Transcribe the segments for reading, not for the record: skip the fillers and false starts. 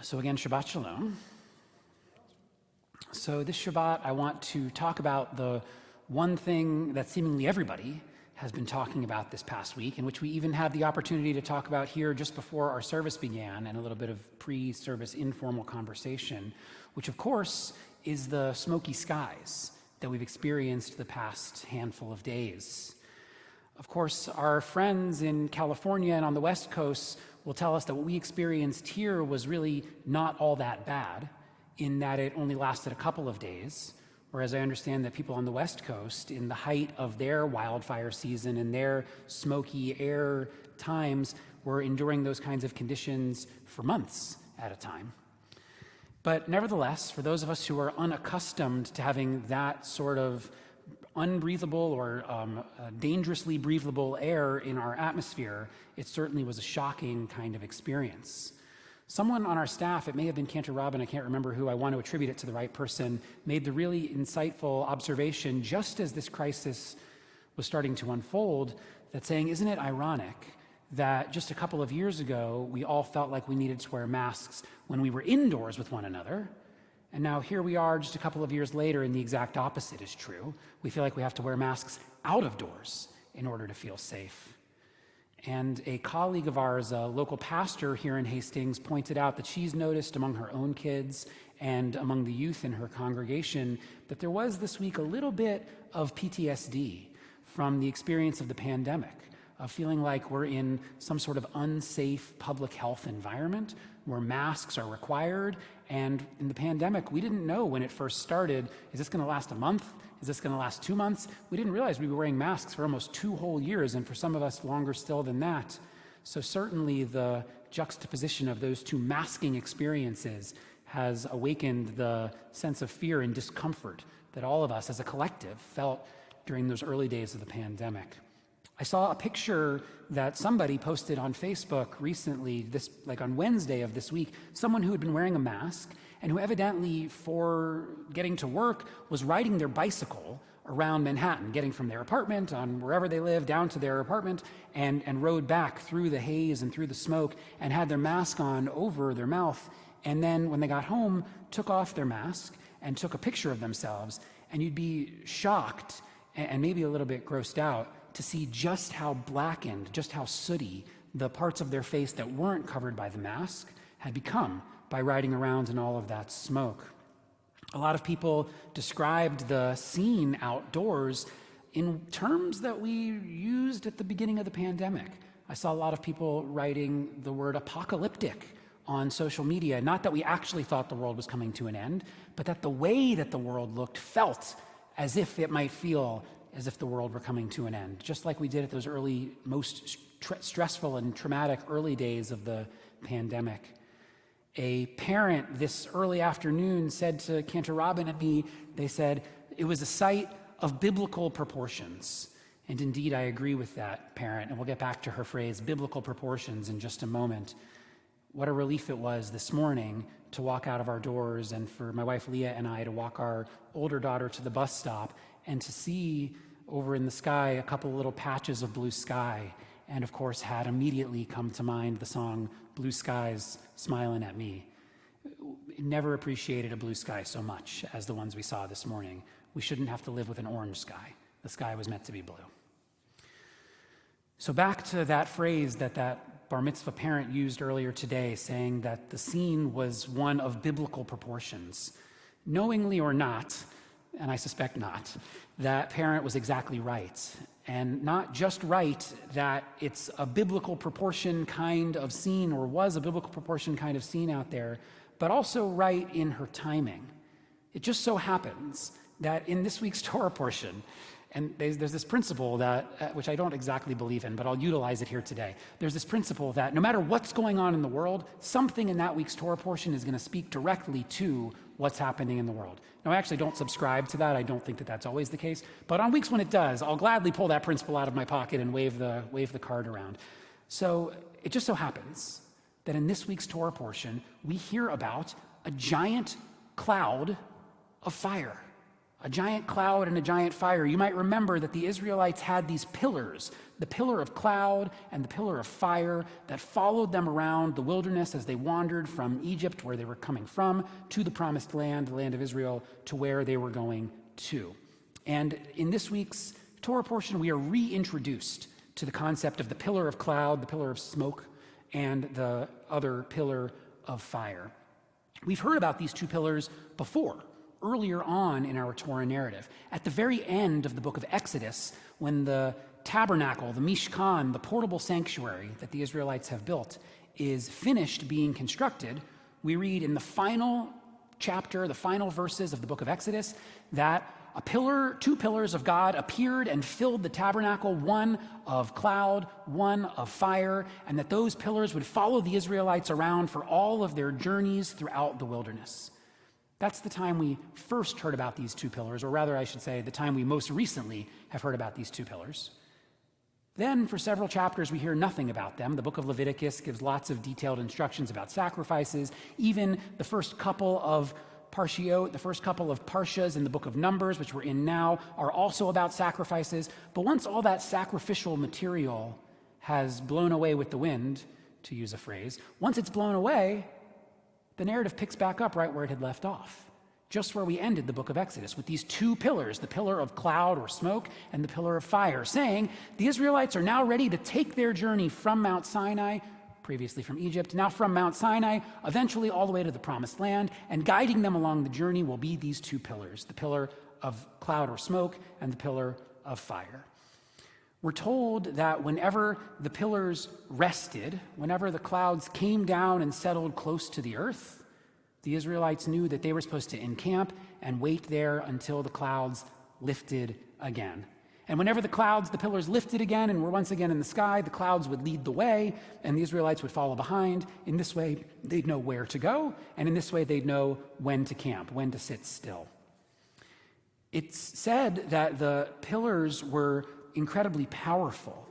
So again, Shabbat Shalom. So this Shabbat, I want to talk about the one thing that seemingly everybody has been talking about this past week, and which we even had the opportunity to talk about here just before our service began, and a little bit of pre-service informal conversation, which of course is the smoky skies that we've experienced the past handful of days. Of course, our friends in California and on the West Coast will tell us that what we experienced here was really not all that bad, in that it only lasted a couple of days, whereas I understand that people on the West Coast, in the height of their wildfire season and their smoky air times, were enduring those kinds of conditions for months at a time. But nevertheless, for those of us who are unaccustomed to having that sort of unbreathable or dangerously breathable air in our atmosphere, it certainly was a shocking kind of experience. Someone on our staff, it may have been Cantor Robin, I can't remember who, I want to attribute it to the right person, made the really insightful observation just as this crisis was starting to unfold, that saying, isn't it ironic that just a couple of years ago, we all felt like we needed to wear masks when we were indoors with one another, and now here we are just a couple of years later and the exact opposite is true. We feel like we have to wear masks out of doors in order to feel safe. And a colleague of ours, a local pastor here in Hastings, pointed out that she's noticed among her own kids and among the youth in her congregation that there was this week a little bit of PTSD from the experience of the pandemic, of feeling like we're in some sort of unsafe public health environment where masks are required. And in the pandemic, we didn't know when it first started, is this going to last a month? Is this going to last 2 months? We didn't realize we were wearing masks for almost 2 whole years, and for some of us longer still than that. So certainly the juxtaposition of those two masking experiences has awakened the sense of fear and discomfort that all of us as a collective felt during those early days of the pandemic. I saw a picture that somebody posted on Facebook recently, on Wednesday of this week, someone who had been wearing a mask and who evidently, for getting to work, was riding their bicycle around Manhattan, getting from their apartment on wherever they live down to their apartment, and rode back through the haze and through the smoke and had their mask on over their mouth. And then when they got home, took off their mask and took a picture of themselves. And you'd be shocked and maybe a little bit grossed out to see just how blackened, just how sooty the parts of their face that weren't covered by the mask had become by riding around in all of that smoke. A lot of people described the scene outdoors in terms that we used at the beginning of the pandemic. I saw a lot of people writing the word apocalyptic on social media. Not that we actually thought the world was coming to an end, but that the way that the world looked felt as if it might feel as if the world were coming to an end, just like we did at those early, most stressful and traumatic early days of the pandemic. A parent this early afternoon said to Cantor Robin and me, they said, it was a sight of biblical proportions. And indeed, I agree with that parent, and we'll get back to her phrase, biblical proportions, in just a moment. What a relief it was this morning to walk out of our doors and for my wife Leah and I to walk our older daughter to the bus stop and to see over in the sky a couple little patches of blue sky, and of course had immediately come to mind the song Blue Skies Smiling at Me. Never appreciated a blue sky so much as the ones we saw this morning. We shouldn't have to live with an orange sky. The sky was meant to be blue. So back to that phrase that bar mitzvah parent used earlier today, saying that the scene was one of biblical proportions. Knowingly or not, and I suspect not, that parent was exactly right. And not just right that it's a biblical proportion kind of scene, or was a biblical proportion kind of scene out there, but also right in her timing. It just so happens that in this week's Torah portion, and there's this principle that, which I don't exactly believe in, but I'll utilize it here today. There's this principle that no matter what's going on in the world, something in that week's Torah portion is going to speak directly to what's happening in the world. Now, I actually don't subscribe to that. I don't think that that's always the case. But on weeks when it does, I'll gladly pull that principle out of my pocket and wave the card around. So it just so happens that in this week's Torah portion, we hear about a giant cloud of fire. a giant cloud and a giant fire. You might remember that the Israelites had these pillars, the pillar of cloud and the pillar of fire that followed them around the wilderness as they wandered from Egypt, where they were coming from, to the promised land, the land of Israel, to where they were going to. And in this week's Torah portion, we are reintroduced to the concept of the pillar of cloud, the pillar of smoke, and the other pillar of fire. We've heard about these two pillars before, earlier on in our Torah narrative. At the very end of the book of Exodus, when the tabernacle, the Mishkan, the portable sanctuary that the Israelites have built, is finished being constructed, we read in the final chapter, the final verses of the book of Exodus, that two pillars of God appeared and filled the tabernacle, one of cloud, one of fire, and that those pillars would follow the Israelites around for all of their journeys throughout the wilderness. That's the time we first heard about these two pillars, or rather, I should say, the time we most recently have heard about these two pillars. Then, for several chapters, we hear nothing about them. The book of Leviticus gives lots of detailed instructions about sacrifices. Even the first couple of parshiot, the first couple of parshas in the book of Numbers, which we're in now, are also about sacrifices. But once all that sacrificial material has blown away with the wind, to use a phrase, once it's blown away, the narrative picks back up right where it had left off, just where we ended the book of Exodus, with these two pillars, the pillar of cloud or smoke and the pillar of fire, saying the Israelites are now ready to take their journey from Mount Sinai, previously from Egypt, now from Mount Sinai, eventually all the way to the promised land, and guiding them along the journey will be these two pillars, the pillar of cloud or smoke and the pillar of fire. We're told that whenever the pillars rested, whenever the clouds came down and settled close to the earth, the Israelites knew that they were supposed to encamp and wait there until the clouds lifted again. And whenever the pillars lifted again and were once again in the sky, the clouds would lead the way and the Israelites would follow behind. In this way, they'd know where to go, and in this way, they'd know when to camp, when to sit still. It's said that the pillars were incredibly powerful,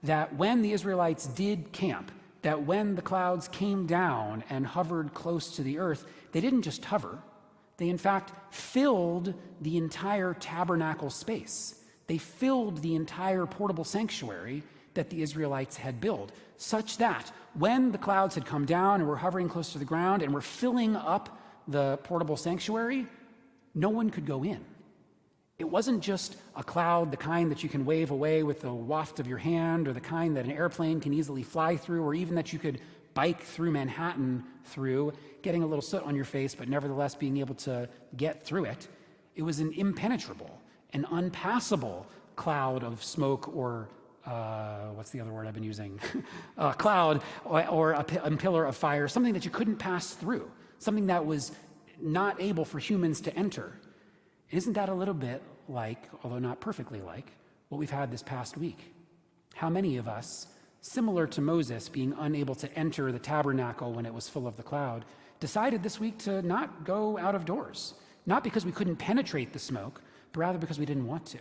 that when the Israelites did camp, that when the clouds came down and hovered close to the earth, they didn't just hover, they in fact filled the entire tabernacle space. They filled the entire portable sanctuary that the Israelites had built, such that when the clouds had come down and were hovering close to the ground and were filling up the portable sanctuary, no one could go in. It wasn't just a cloud, the kind that you can wave away with the waft of your hand, or the kind that an airplane can easily fly through, or even that you could bike through Manhattan through, getting a little soot on your face, but nevertheless being able to get through it. It was an impenetrable, an unpassable cloud of smoke, or what's the other word I've been using? Cloud, or a pillar of fire, something that you couldn't pass through, something that was not able for humans to enter. Isn't that a little bit like, although not perfectly like, what we've had this past week? How many of us, similar to Moses being unable to enter the tabernacle when it was full of the cloud, decided this week to not go out of doors? Not because we couldn't penetrate the smoke, but rather because we didn't want to.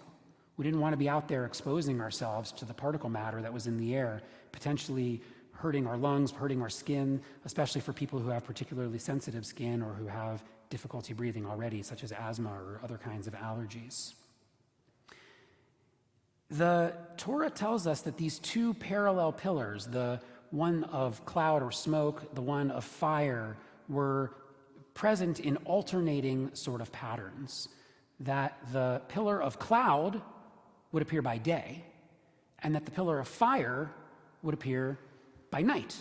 We didn't want to be out there exposing ourselves to the particle matter that was in the air, potentially hurting our lungs, hurting our skin, especially for people who have particularly sensitive skin or who have difficulty breathing already, such as asthma or other kinds of allergies. The Torah tells us that these two parallel pillars, the one of cloud or smoke, the one of fire, were present in alternating sort of patterns. That the pillar of cloud would appear by day, and that the pillar of fire would appear by night.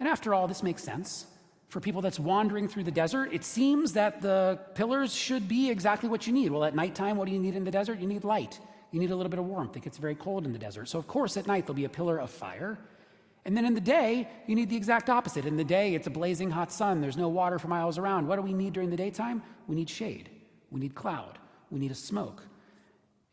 And after all, this makes sense. For people that's wandering through the desert, it seems that the pillars should be exactly what you need. Well, at nighttime, what do you need in the desert? You need light. You need a little bit of warmth. It gets very cold in the desert. So of course, at night, there'll be a pillar of fire. And then in the day, you need the exact opposite. In the day, it's a blazing hot sun. There's no water for miles around. What do we need during the daytime? We need shade. We need cloud. We need a smoke.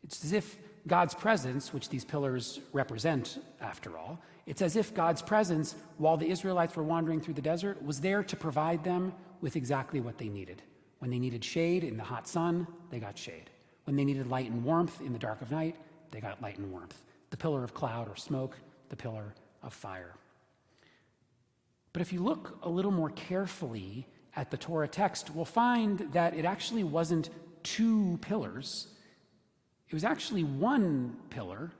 It's as if God's presence, which these pillars represent, after all, it's as if God's presence, while the Israelites were wandering through the desert, was there to provide them with exactly what they needed. When they needed shade in the hot sun, they got shade. When they needed light and warmth in the dark of night, they got light and warmth. The pillar of cloud or smoke, the pillar of fire. But if you look a little more carefully at the Torah text, we'll find that it actually wasn't two pillars, it was actually one pillar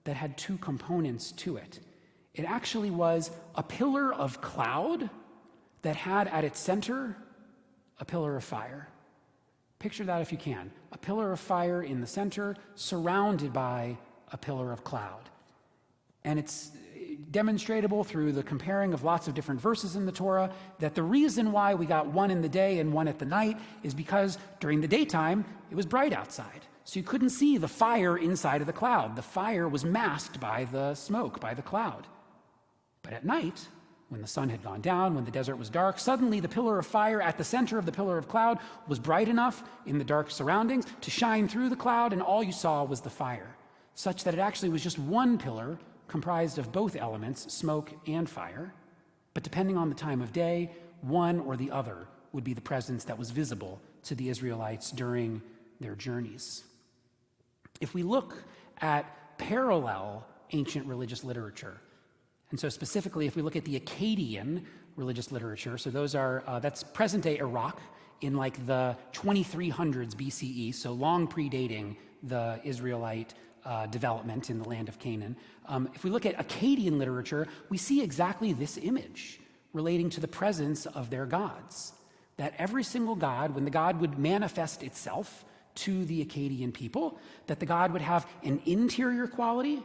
that had two components to it. It actually was a pillar of cloud that had at its center a pillar of fire. Picture that if you can. A pillar of fire in the center, surrounded by a pillar of cloud. And it's demonstrable through the comparing of lots of different verses in the Torah that the reason why we got one in the day and one at the night is because during the daytime it was bright outside. So you couldn't see the fire inside of the cloud. The fire was masked by the smoke, by the cloud. But at night, when the sun had gone down, when the desert was dark, suddenly the pillar of fire at the center of the pillar of cloud was bright enough in the dark surroundings to shine through the cloud, and all you saw was the fire, such that it actually was just one pillar comprised of both elements, smoke and fire. But depending on the time of day, one or the other would be the presence that was visible to the Israelites during their journeys. If we look at parallel ancient religious literature, and so specifically if we look at the Akkadian religious literature, so those are, that's present-day Iraq in like the 2300s BCE, so long predating the Israelite development in the land of Canaan. If we look at Akkadian literature, we see exactly this image relating to the presence of their gods. That every single god, when the god would manifest itself to the Akkadian people, that the god would have an interior quality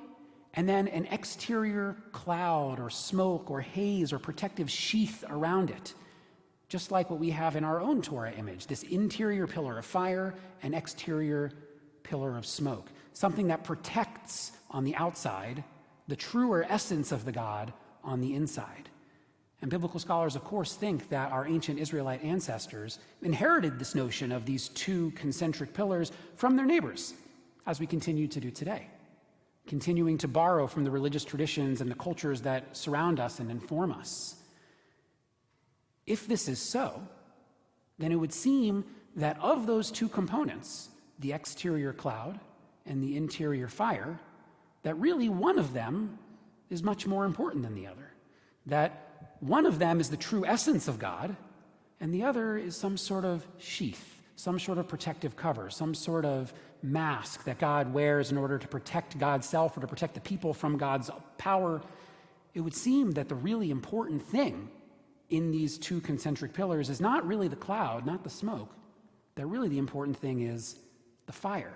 and then an exterior cloud or smoke or haze or protective sheath around it, just like what we have in our own Torah image, this interior pillar of fire and exterior pillar of smoke, something that protects on the outside the truer essence of the god on the inside. And biblical scholars, of course, think that our ancient Israelite ancestors inherited this notion of these two concentric pillars from their neighbors, as we continue to do today, continuing to borrow from the religious traditions and the cultures that surround us and inform us. If this is so, then it would seem that of those two components, the exterior cloud and the interior fire, that really one of them is much more important than the other. That one of them is the true essence of God, and the other is some sort of sheath, some sort of protective cover, some sort of mask that God wears in order to protect God's self or to protect the people from God's power. It would seem that the really important thing in these two concentric pillars is not really the cloud, not the smoke, that really the important thing is the fire.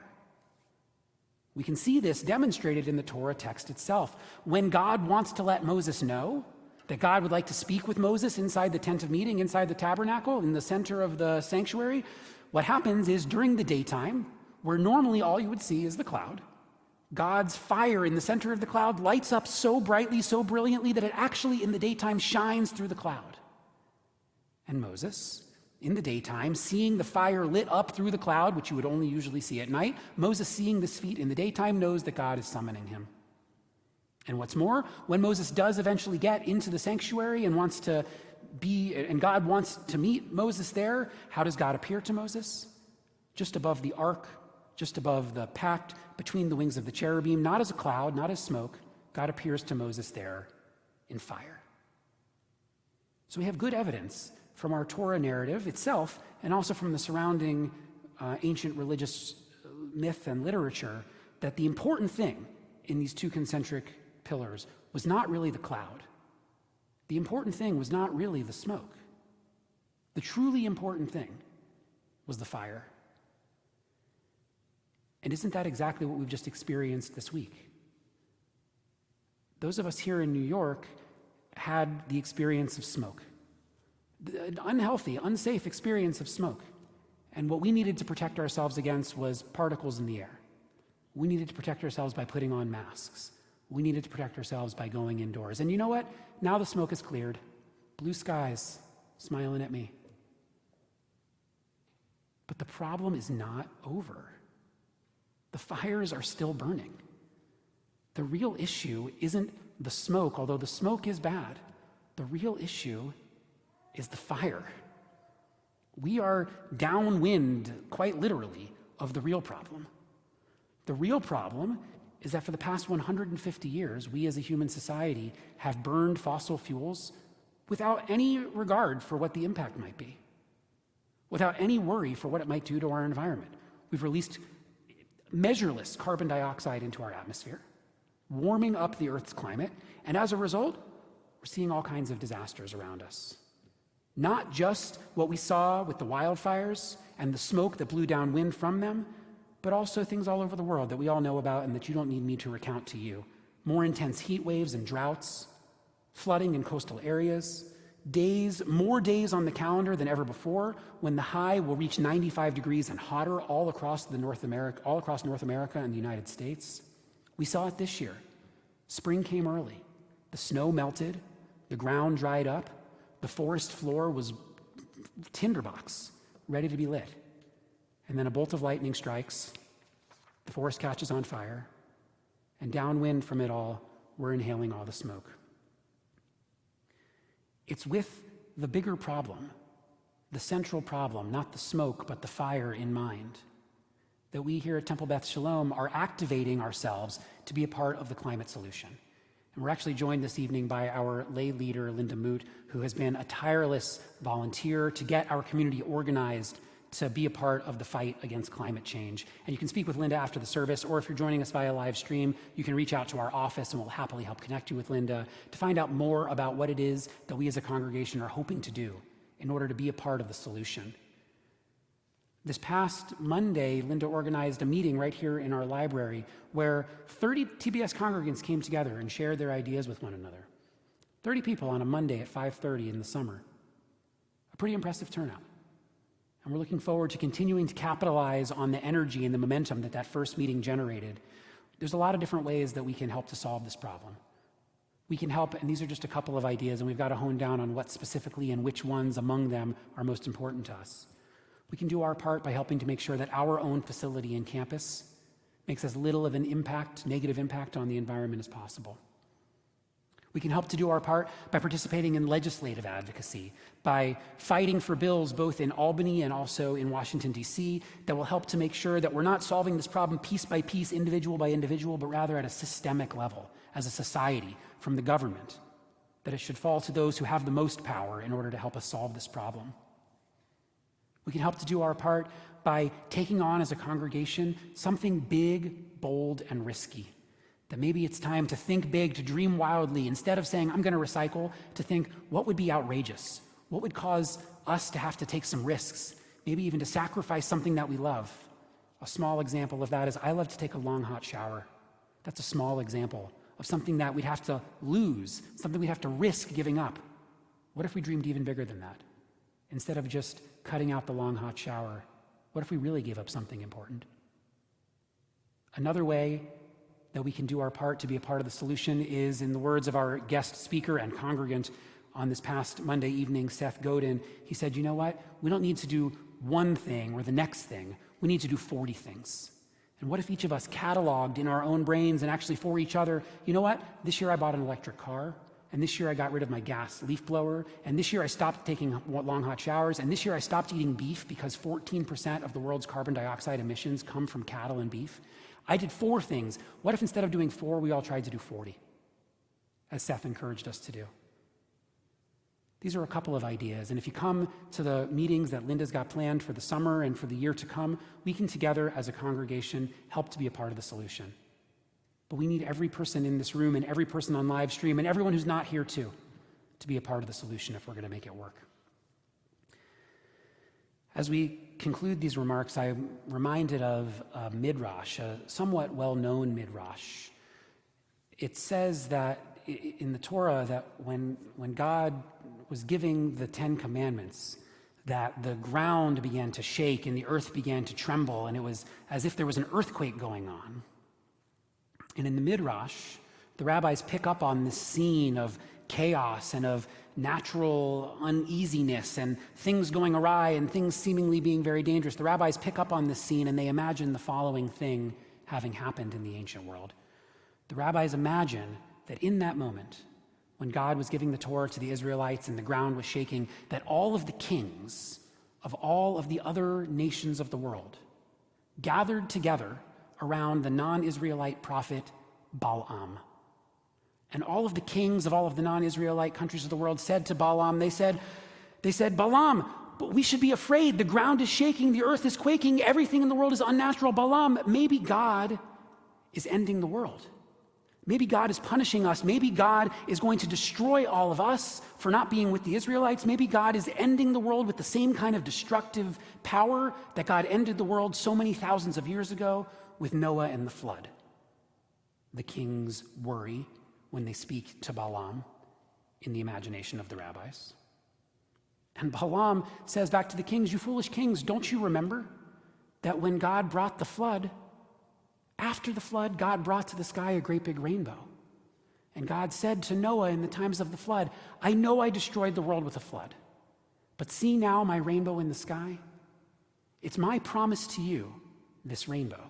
We can see this demonstrated in the Torah text itself. When God wants to let Moses know that God would like to speak with Moses inside the tent of meeting, inside the tabernacle, in the center of the sanctuary, what happens is during the daytime, where normally all you would see is the cloud, God's fire in the center of the cloud lights up so brightly, so brilliantly, that it actually in the daytime shines through the cloud. And Moses, in the daytime, seeing the fire lit up through the cloud, which you would only usually see at night, Moses seeing this feat in the daytime knows that God is summoning him. And what's more, when Moses does eventually get into the sanctuary and God wants to meet Moses there, how does God appear to Moses? Just above the ark, just above the pact, between the wings of the cherubim, not as a cloud, not as smoke. God appears to Moses there in fire. So we have good evidence from our Torah narrative itself and also from the surrounding ancient religious myth and literature that the important thing in these two concentric pillars was not really the cloud. The important thing was not really the smoke. The truly important thing was the fire. And isn't that exactly what we've just experienced this week? Those of us here in New York had the experience of smoke, an unhealthy, unsafe experience of smoke. And what we needed to protect ourselves against was particles in the air. We needed to protect ourselves by putting on masks. We needed to protect ourselves by going indoors. And you know what? Now the smoke is cleared. Blue skies smiling at me. But the problem is not over. The fires are still burning. The real issue isn't the smoke, although the smoke is bad. The real issue is the fire. We are downwind, quite literally, of the real problem. The real problem is that for the past 150 years, we as a human society have burned fossil fuels without any regard for what the impact might be, without any worry for what it might do to our environment. We've released measureless carbon dioxide into our atmosphere, warming up the Earth's climate, and as a result, we're seeing all kinds of disasters around us. Not just what we saw with the wildfires and the smoke that blew downwind from them, but also things all over the world that we all know about and that you don't need me to recount to you. More intense heat waves and droughts, flooding in coastal areas, more days on the calendar than ever before, when the high will reach 95 degrees and hotter all across North America and the United States. We saw it this year. Spring came early. The snow melted, the ground dried up, the forest floor was tinderbox, ready to be lit. And then a bolt of lightning strikes, the forest catches on fire, and downwind from it all, we're inhaling all the smoke. It's with the bigger problem, the central problem, not the smoke, but the fire in mind, that we here at Temple Beth Shalom are activating ourselves to be a part of the climate solution. And we're actually joined this evening by our lay leader, Linda Moot, who has been a tireless volunteer to get our community organized to be a part of the fight against climate change. And you can speak with Linda after the service, or if you're joining us via live stream, you can reach out to our office and we'll happily help connect you with Linda to find out more about what it is that we as a congregation are hoping to do in order to be a part of the solution. This past Monday, Linda organized a meeting right here in our library where 30 TBS congregants came together and shared their ideas with one another. 30 people on a Monday at 5:30 in the summer. A pretty impressive turnout. And we're looking forward to continuing to capitalize on the energy and the momentum that that first meeting generated. There's a lot of different ways that we can help to solve this problem. We can help, and these are just a couple of ideas, and we've got to hone down on what specifically and which ones among them are most important to us. We can do our part by helping to make sure that our own facility and campus makes as little of an impact, negative impact on the environment as possible. We can help to do our part by participating in legislative advocacy, by fighting for bills both in Albany and also in Washington, D.C., that will help to make sure that we're not solving this problem piece by piece, individual by individual, but rather at a systemic level, as a society, from the government, that it should fall to those who have the most power in order to help us solve this problem. We can help to do our part by taking on as a congregation something big, bold, and risky. That maybe it's time to think big, to dream wildly. Instead of saying, I'm going to recycle, to think, what would be outrageous? What would cause us to have to take some risks? Maybe even to sacrifice something that we love. A small example of that is I love to take a long, hot shower. That's a small example of something that we'd have to lose, something we'd have to risk giving up. What if we dreamed even bigger than that? Instead of just cutting out the long, hot shower, what if we really gave up something important? Another way that we can do our part to be a part of the solution is, in the words of our guest speaker and congregant on this past Monday evening, Seth Godin. He said, you know what? We don't need to do one thing or the next thing. We need to do 40 things. And what if each of us cataloged in our own brains and actually for each other, you know what? This year I bought an electric car, and this year I got rid of my gas leaf blower, and this year I stopped taking long hot showers, and this year I stopped eating beef because 14% of the world's carbon dioxide emissions come from cattle and beef. I did 4 things. What if instead of doing 4, we all tried to do 40, as Seth encouraged us to do? These are a couple of ideas, and if you come to the meetings that Linda's got planned for the summer and for the year to come, we can together as a congregation help to be a part of the solution. But we need every person in this room and every person on live stream and everyone who's not here too to be a part of the solution if we're going to make it work. As we conclude these remarks, I'm reminded of a midrash, a somewhat well-known midrash. It says that in the Torah that when God was giving the 10 Commandments, that the ground began to shake and the earth began to tremble, and it was as if there was an earthquake going on. And in the midrash, the rabbis pick up on this scene of chaos and of natural uneasiness and things going awry and things seemingly being very dangerous. The rabbis pick up on this scene and they imagine the following thing having happened in the ancient world. The rabbis imagine that in that moment, when God was giving the Torah to the Israelites and the ground was shaking, that all of the kings of all of the other nations of the world gathered together around the non-Israelite prophet Balaam. And all of the kings of all of the non-Israelite countries of the world said to Balaam, they said, Balaam, but we should be afraid. The ground is shaking, the earth is quaking, everything in the world is unnatural. Balaam, maybe God is ending the world. Maybe God is punishing us. Maybe God is going to destroy all of us for not being with the Israelites. Maybe God is ending the world with the same kind of destructive power that God ended the world so many thousands of years ago with Noah and the flood. The kings worry when they speak to Balaam in the imagination of the rabbis. And Balaam says back to the kings, "You foolish kings, don't you remember that when God brought the flood, after the flood, God brought to the sky a great big rainbow. And God said to Noah in the times of the flood, I know I destroyed the world with a flood, but see now my rainbow in the sky? It's my promise to you, this rainbow,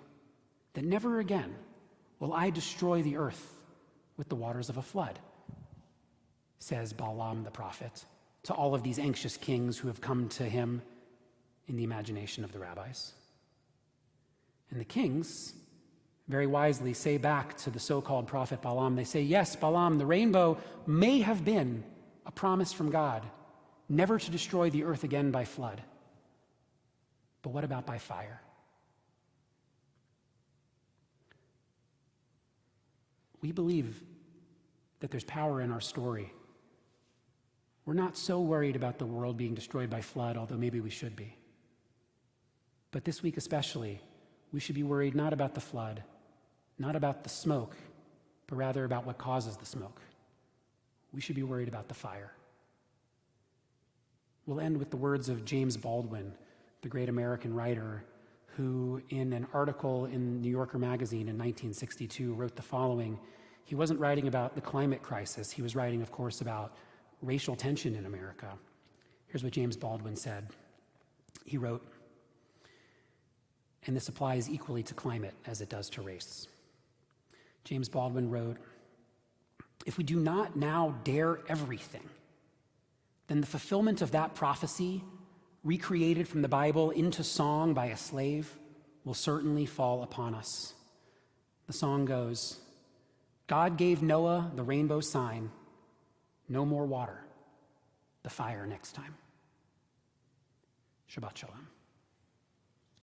that never again will I destroy the earth with the waters of a flood," says Balaam the prophet to all of these anxious kings who have come to him in the imagination of the rabbis. And the kings very wisely say back to the so-called prophet Balaam, they say, "Yes, Balaam, the rainbow may have been a promise from God, never to destroy the earth again by flood. But what about by fire?" We believe that there's power in our story. We're not so worried about the world being destroyed by flood, although maybe we should be. But this week especially, we should be worried not about the flood, not about the smoke, but rather about what causes the smoke. We should be worried about the fire. We'll end with the words of James Baldwin, the great American writer, who in an article in New Yorker magazine in 1962 wrote the following. He wasn't writing about the climate crisis. He was writing, of course, about racial tension in America. Here's what James Baldwin said. He wrote, and this applies equally to climate as it does to race. James Baldwin wrote, "If we do not now dare everything, then the fulfillment of that prophecy, recreated from the Bible into song by a slave, will certainly fall upon us." The song goes, "God gave Noah the rainbow sign, no more water, the fire next time." Shabbat shalom.